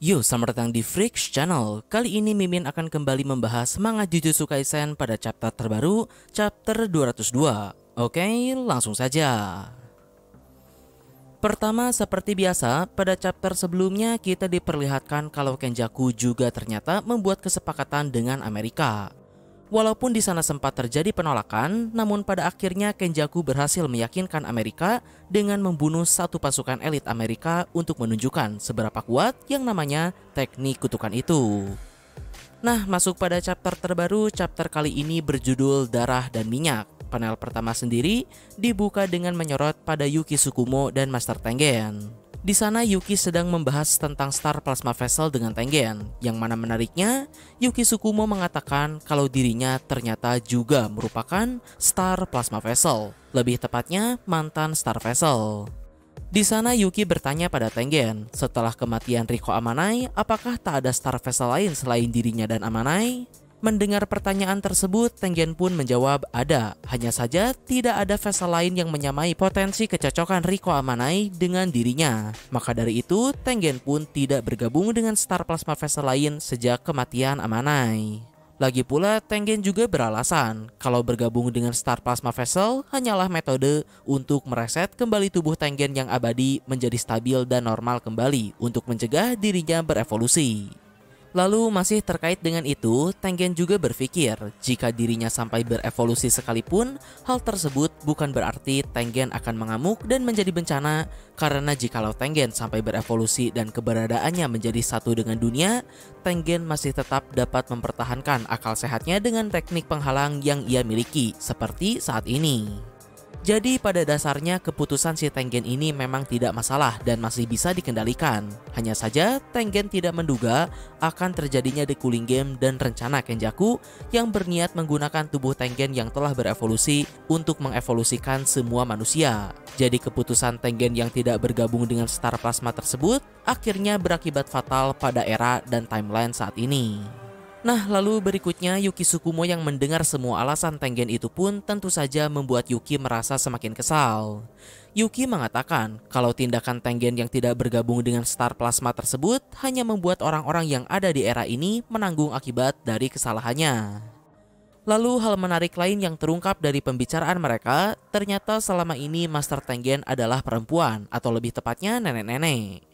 Yo, selamat datang di Freaks Channel. Kali ini Mimin akan kembali membahas manga Jujutsu Kaisen pada chapter terbaru, chapter 202. Oke, langsung saja. Pertama, seperti biasa, pada chapter sebelumnya kita diperlihatkan kalau Kenjaku juga ternyata membuat kesepakatan dengan Amerika. Walaupun di sana sempat terjadi penolakan, namun pada akhirnya Kenjaku berhasil meyakinkan Amerika dengan membunuh satu pasukan elit Amerika untuk menunjukkan seberapa kuat yang namanya teknik kutukan itu. Nah, masuk pada chapter terbaru, chapter kali ini berjudul Darah dan Minyak. Panel pertama sendiri dibuka dengan menyorot pada Yuki Tsukumo dan Master Tengen. Di sana Yuki sedang membahas tentang Star Plasma Vessel dengan Tengen. Yang mana menariknya, Yuki Tsukumo mengatakan kalau dirinya ternyata juga merupakan Star Plasma Vessel. Lebih tepatnya mantan Star Vessel. Di sana Yuki bertanya pada Tengen, setelah kematian Riko Amanai, apakah tak ada Star Vessel lain selain dirinya dan Amanai? Mendengar pertanyaan tersebut, Tengen pun menjawab ada, hanya saja tidak ada vessel lain yang menyamai potensi kecocokan Riko Amanai dengan dirinya. Maka dari itu, Tengen pun tidak bergabung dengan Star Plasma Vessel lain sejak kematian Amanai. Lagi pula, Tengen juga beralasan kalau bergabung dengan Star Plasma Vessel hanyalah metode untuk mereset kembali tubuh Tengen yang abadi menjadi stabil dan normal kembali untuk mencegah dirinya berevolusi. Lalu masih terkait dengan itu, Tengen juga berpikir jika dirinya sampai berevolusi sekalipun, hal tersebut bukan berarti Tengen akan mengamuk dan menjadi bencana, karena jikalau Tengen sampai berevolusi dan keberadaannya menjadi satu dengan dunia, Tengen masih tetap dapat mempertahankan akal sehatnya dengan teknik penghalang yang ia miliki, seperti saat ini. Jadi pada dasarnya keputusan si Tengen ini memang tidak masalah dan masih bisa dikendalikan. Hanya saja Tengen tidak menduga akan terjadinya The Cooling Game dan rencana Kenjaku yang berniat menggunakan tubuh Tengen yang telah berevolusi untuk mengevolusikan semua manusia. Jadi keputusan Tengen yang tidak bergabung dengan Star Plasma tersebut akhirnya berakibat fatal pada era dan timeline saat ini. Nah, lalu berikutnya Yuki Tsukumo yang mendengar semua alasan Tengen itu pun tentu saja membuat Yuki merasa semakin kesal. Yuki mengatakan kalau tindakan Tengen yang tidak bergabung dengan Star Plasma tersebut hanya membuat orang-orang yang ada di era ini menanggung akibat dari kesalahannya. Lalu hal menarik lain yang terungkap dari pembicaraan mereka, ternyata selama ini Master Tengen adalah perempuan atau lebih tepatnya nenek-nenek.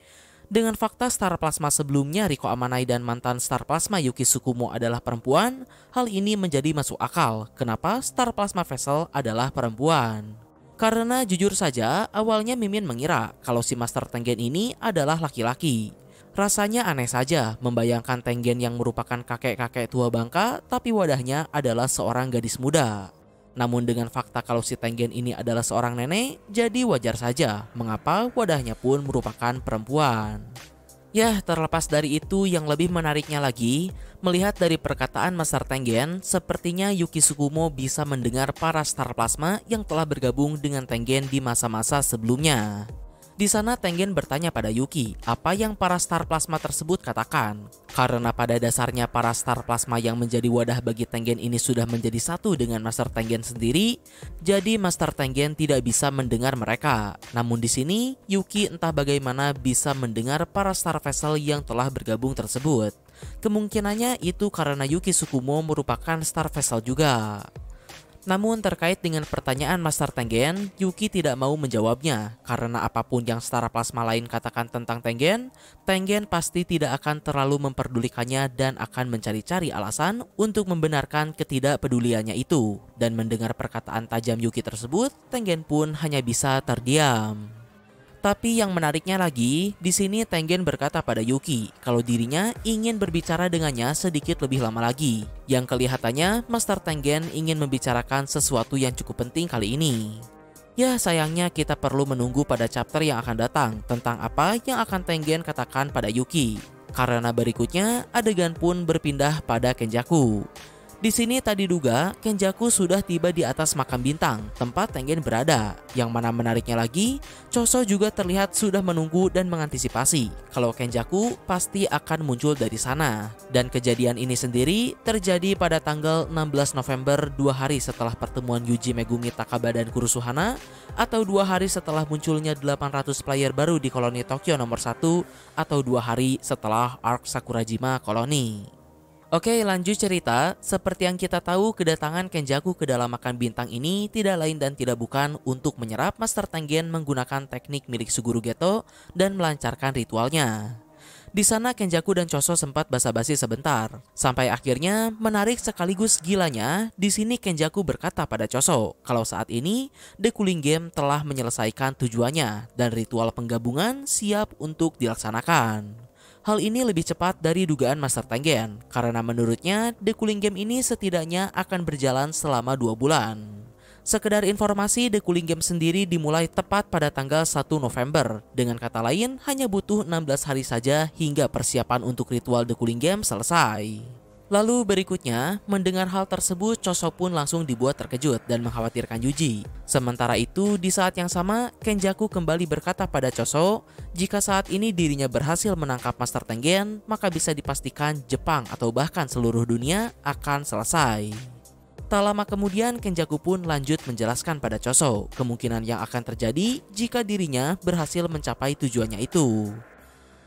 Dengan fakta Star Plasma sebelumnya Riko Amanai dan mantan Star Plasma Yuki Tsukumo adalah perempuan, hal ini menjadi masuk akal kenapa Star Plasma Vessel adalah perempuan. Karena jujur saja awalnya Mimin mengira kalau si Master Tengen ini adalah laki-laki. Rasanya aneh saja membayangkan Tengen yang merupakan kakek-kakek tua bangka tapi wadahnya adalah seorang gadis muda. Namun dengan fakta kalau si Tengen ini adalah seorang nenek, jadi wajar saja mengapa wadahnya pun merupakan perempuan. Ya, terlepas dari itu yang lebih menariknya lagi, melihat dari perkataan Master Tengen, sepertinya Yuki Tsukumo bisa mendengar para Star Plasma yang telah bergabung dengan Tengen di masa-masa sebelumnya. Di sana Tengen bertanya pada Yuki apa yang para Star Plasma tersebut katakan. Karena pada dasarnya para Star Plasma yang menjadi wadah bagi Tengen ini sudah menjadi satu dengan Master Tengen sendiri, jadi Master Tengen tidak bisa mendengar mereka. Namun di sini Yuki entah bagaimana bisa mendengar para Star Vessel yang telah bergabung tersebut. Kemungkinannya itu karena Yuki Tsukumo merupakan Star Vessel juga. Namun terkait dengan pertanyaan Master Tengen, Yuki tidak mau menjawabnya karena apapun yang Star Plasma lain katakan tentang Tengen, Tengen pasti tidak akan terlalu memperdulikannya dan akan mencari-cari alasan untuk membenarkan ketidakpeduliannya itu. Dan mendengar perkataan tajam Yuki tersebut, Tengen pun hanya bisa terdiam. Tapi yang menariknya lagi, di sini Tengen berkata pada Yuki kalau dirinya ingin berbicara dengannya sedikit lebih lama lagi. Yang kelihatannya Master Tengen ingin membicarakan sesuatu yang cukup penting kali ini. Ya, sayangnya kita perlu menunggu pada chapter yang akan datang tentang apa yang akan Tengen katakan pada Yuki. Karena berikutnya adegan pun berpindah pada Kenjaku. Di sini tak diduga, Kenjaku sudah tiba di atas makam bintang, tempat Tengen berada. Yang mana menariknya lagi, Choso juga terlihat sudah menunggu dan mengantisipasi kalau Kenjaku pasti akan muncul dari sana. Dan kejadian ini sendiri terjadi pada tanggal 16 November, 2 hari setelah pertemuan Yuji Megumi Takaba dan Kurusuhana, atau 2 hari setelah munculnya 800 player baru di koloni Tokyo nomor 1, atau 2 hari setelah arc Sakurajima koloni. Oke, lanjut cerita. Seperti yang kita tahu, kedatangan Kenjaku ke dalam makam bintang ini tidak lain dan tidak bukan untuk menyerap Master Tengen menggunakan teknik milik Suguru Geto dan melancarkan ritualnya. Di sana Kenjaku dan Choso sempat basa-basi sebentar, sampai akhirnya menarik sekaligus gilanya. Di sini Kenjaku berkata pada Choso kalau saat ini The Cooling Game telah menyelesaikan tujuannya dan ritual penggabungan siap untuk dilaksanakan. Hal ini lebih cepat dari dugaan Master Tengen, karena menurutnya The Cooling Game ini setidaknya akan berjalan selama 2 bulan. Sekedar informasi, The Cooling Game sendiri dimulai tepat pada tanggal 1 November. Dengan kata lain, hanya butuh 16 hari saja hingga persiapan untuk ritual The Cooling Game selesai. Lalu berikutnya, mendengar hal tersebut, Choso pun langsung dibuat terkejut dan mengkhawatirkan Yuji. Sementara itu, di saat yang sama, Kenjaku kembali berkata pada Choso, jika saat ini dirinya berhasil menangkap Master Tengen, maka bisa dipastikan Jepang atau bahkan seluruh dunia akan selesai. Tak lama kemudian, Kenjaku pun lanjut menjelaskan pada Choso kemungkinan yang akan terjadi jika dirinya berhasil mencapai tujuannya itu.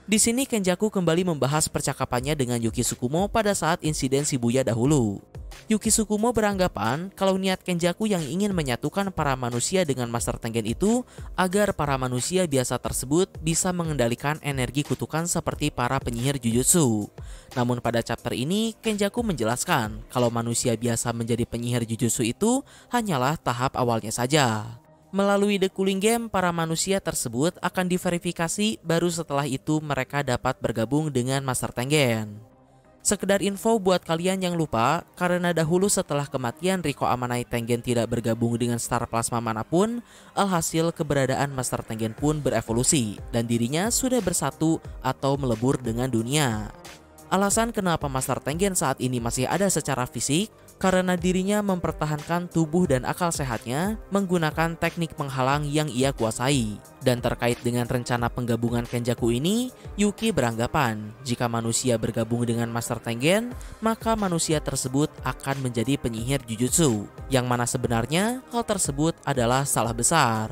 Di sini Kenjaku kembali membahas percakapannya dengan Yuki Tsukumo pada saat insiden Shibuya dahulu. Yuki Tsukumo beranggapan kalau niat Kenjaku yang ingin menyatukan para manusia dengan Master Tengen itu agar para manusia biasa tersebut bisa mengendalikan energi kutukan seperti para penyihir Jujutsu. Namun pada chapter ini Kenjaku menjelaskan kalau manusia biasa menjadi penyihir Jujutsu itu hanyalah tahap awalnya saja. Melalui The Cooling Game, para manusia tersebut akan diverifikasi, baru setelah itu mereka dapat bergabung dengan Master Tengen. Sekedar info buat kalian yang lupa, karena dahulu setelah kematian Riko Amanai Tengen tidak bergabung dengan star plasma manapun, alhasil keberadaan Master Tengen pun berevolusi dan dirinya sudah bersatu atau melebur dengan dunia. Alasan kenapa Master Tengen saat ini masih ada secara fisik, karena dirinya mempertahankan tubuh dan akal sehatnya menggunakan teknik penghalang yang ia kuasai. Dan terkait dengan rencana penggabungan Kenjaku ini, Yuki beranggapan jika manusia bergabung dengan Master Tengen, maka manusia tersebut akan menjadi penyihir Jujutsu, yang mana sebenarnya hal tersebut adalah salah besar.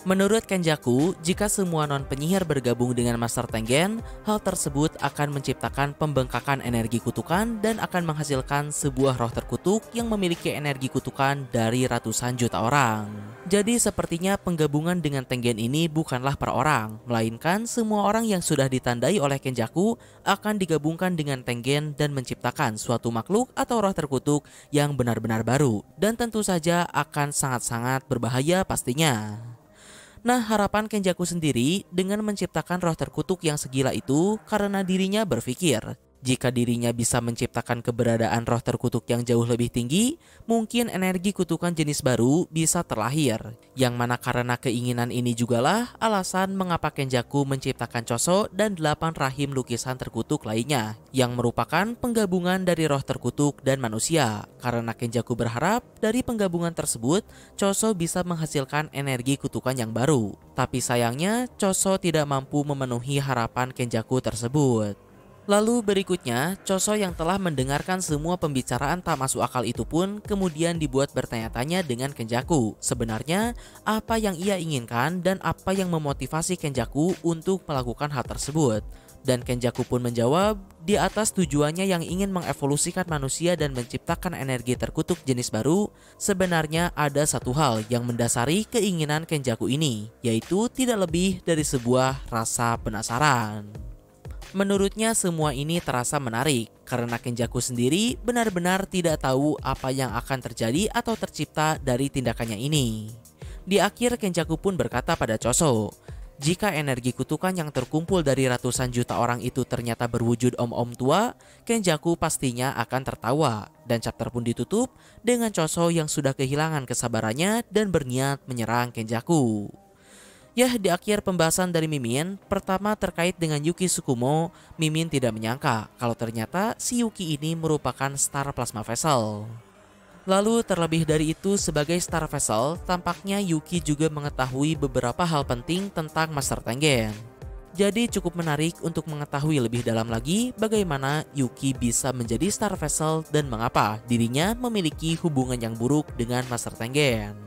Menurut Kenjaku, jika semua non-penyihir bergabung dengan Master Tengen, hal tersebut akan menciptakan pembengkakan energi kutukan dan akan menghasilkan sebuah roh terkutuk yang memiliki energi kutukan dari ratusan juta orang. Jadi sepertinya penggabungan dengan Tengen ini bukanlah per orang, melainkan semua orang yang sudah ditandai oleh Kenjaku akan digabungkan dengan Tengen dan menciptakan suatu makhluk atau roh terkutuk yang benar-benar baru, dan tentu saja akan sangat-sangat berbahaya pastinya. Nah, harapan Kenjaku sendiri dengan menciptakan roh terkutuk yang segila itu karena dirinya berpikir, jika dirinya bisa menciptakan keberadaan roh terkutuk yang jauh lebih tinggi, mungkin energi kutukan jenis baru bisa terlahir. Yang mana karena keinginan ini jugalah alasan mengapa Kenjaku menciptakan Choso dan 8 rahim lukisan terkutuk lainnya, yang merupakan penggabungan dari roh terkutuk dan manusia. Karena Kenjaku berharap dari penggabungan tersebut, Choso bisa menghasilkan energi kutukan yang baru. Tapi sayangnya, Choso tidak mampu memenuhi harapan Kenjaku tersebut. Lalu berikutnya, Choso yang telah mendengarkan semua pembicaraan tak masuk akal itu pun kemudian dibuat bertanya-tanya dengan Kenjaku. Sebenarnya, apa yang ia inginkan dan apa yang memotivasi Kenjaku untuk melakukan hal tersebut. Dan Kenjaku pun menjawab, di atas tujuannya yang ingin mengevolusikan manusia dan menciptakan energi terkutuk jenis baru, sebenarnya ada satu hal yang mendasari keinginan Kenjaku ini, yaitu tidak lebih dari sebuah rasa penasaran. Menurutnya semua ini terasa menarik karena Kenjaku sendiri benar-benar tidak tahu apa yang akan terjadi atau tercipta dari tindakannya ini. Di akhir Kenjaku pun berkata pada Choso, jika energi kutukan yang terkumpul dari ratusan juta orang itu ternyata berwujud om-om tua, Kenjaku pastinya akan tertawa. Dan chapter pun ditutup dengan Choso yang sudah kehilangan kesabarannya dan berniat menyerang Kenjaku. Ya, di akhir pembahasan dari Mimin, pertama terkait dengan Yuki Tsukumo, Mimin tidak menyangka kalau ternyata si Yuki ini merupakan Star Plasma Vessel. Lalu terlebih dari itu, sebagai Star Vessel, tampaknya Yuki juga mengetahui beberapa hal penting tentang Master Tengen. Jadi cukup menarik untuk mengetahui lebih dalam lagi bagaimana Yuki bisa menjadi Star Vessel dan mengapa dirinya memiliki hubungan yang buruk dengan Master Tengen.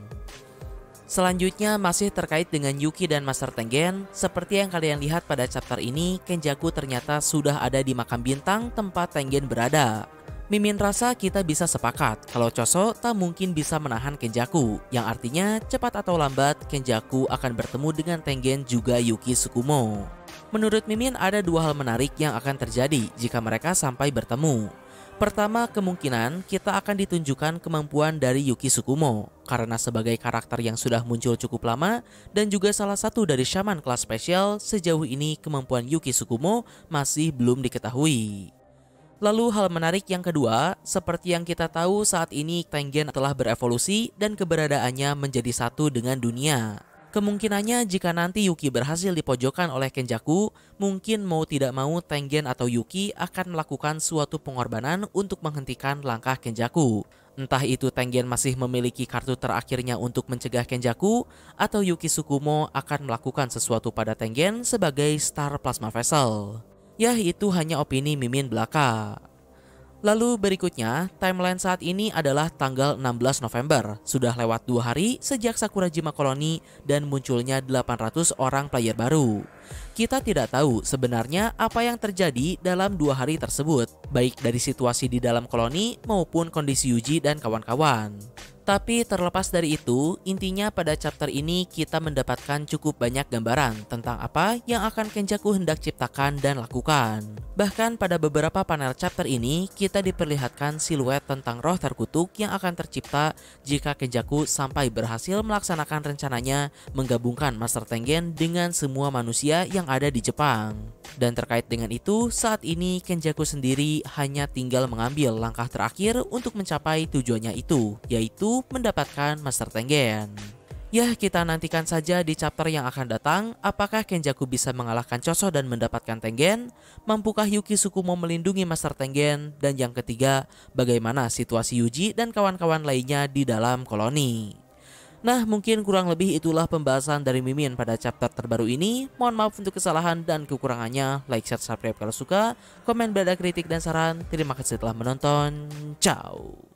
Selanjutnya masih terkait dengan Yuki dan Master Tengen, seperti yang kalian lihat pada chapter ini, Kenjaku ternyata sudah ada di makam bintang tempat Tengen berada. Mimin rasa kita bisa sepakat kalau Choso tak mungkin bisa menahan Kenjaku, yang artinya cepat atau lambat Kenjaku akan bertemu dengan Tengen juga Yuki Tsukumo. Menurut Mimin ada dua hal menarik yang akan terjadi jika mereka sampai bertemu. Pertama, kemungkinan kita akan ditunjukkan kemampuan dari Yuki Tsukumo karena sebagai karakter yang sudah muncul cukup lama dan juga salah satu dari shaman kelas spesial, sejauh ini kemampuan Yuki Tsukumo masih belum diketahui. Lalu hal menarik yang kedua, seperti yang kita tahu saat ini Tengen telah berevolusi dan keberadaannya menjadi satu dengan dunia. Kemungkinannya jika nanti Yuki berhasil dipojokkan oleh Kenjaku, mungkin mau tidak mau Tengen atau Yuki akan melakukan suatu pengorbanan untuk menghentikan langkah Kenjaku. Entah itu Tengen masih memiliki kartu terakhirnya untuk mencegah Kenjaku, atau Yuki Tsukumo akan melakukan sesuatu pada Tengen sebagai Star Plasma Vessel. Ya, itu hanya opini Mimin belaka. Lalu berikutnya, timeline saat ini adalah tanggal 16 November. Sudah lewat 2 hari sejak Sakurajima Colony dan munculnya 800 orang player baru. Kita tidak tahu sebenarnya apa yang terjadi dalam 2 hari tersebut, baik dari situasi di dalam koloni maupun kondisi Yuji dan kawan-kawan. Tapi terlepas dari itu, intinya pada chapter ini kita mendapatkan cukup banyak gambaran tentang apa yang akan Kenjaku hendak ciptakan dan lakukan. Bahkan pada beberapa panel chapter ini, kita diperlihatkan siluet tentang roh terkutuk yang akan tercipta jika Kenjaku sampai berhasil melaksanakan rencananya menggabungkan Master Tengen dengan semua manusia yang ada di Jepang. Dan terkait dengan itu, saat ini Kenjaku sendiri hanya tinggal mengambil langkah terakhir untuk mencapai tujuannya itu, yaitu mendapatkan Master Tengen. Ya, kita nantikan saja di chapter yang akan datang, apakah Kenjaku bisa mengalahkan Choso dan mendapatkan Tengen, mampukah Yuki Tsukumo melindungi Master Tengen, dan yang ketiga, bagaimana situasi Yuji dan kawan-kawan lainnya di dalam koloni. Nah, mungkin kurang lebih itulah pembahasan dari Mimin pada chapter terbaru ini. Mohon maaf untuk kesalahan dan kekurangannya. Like, share, subscribe kalau suka. Komen, beda kritik dan saran. Terima kasih telah menonton. Ciao.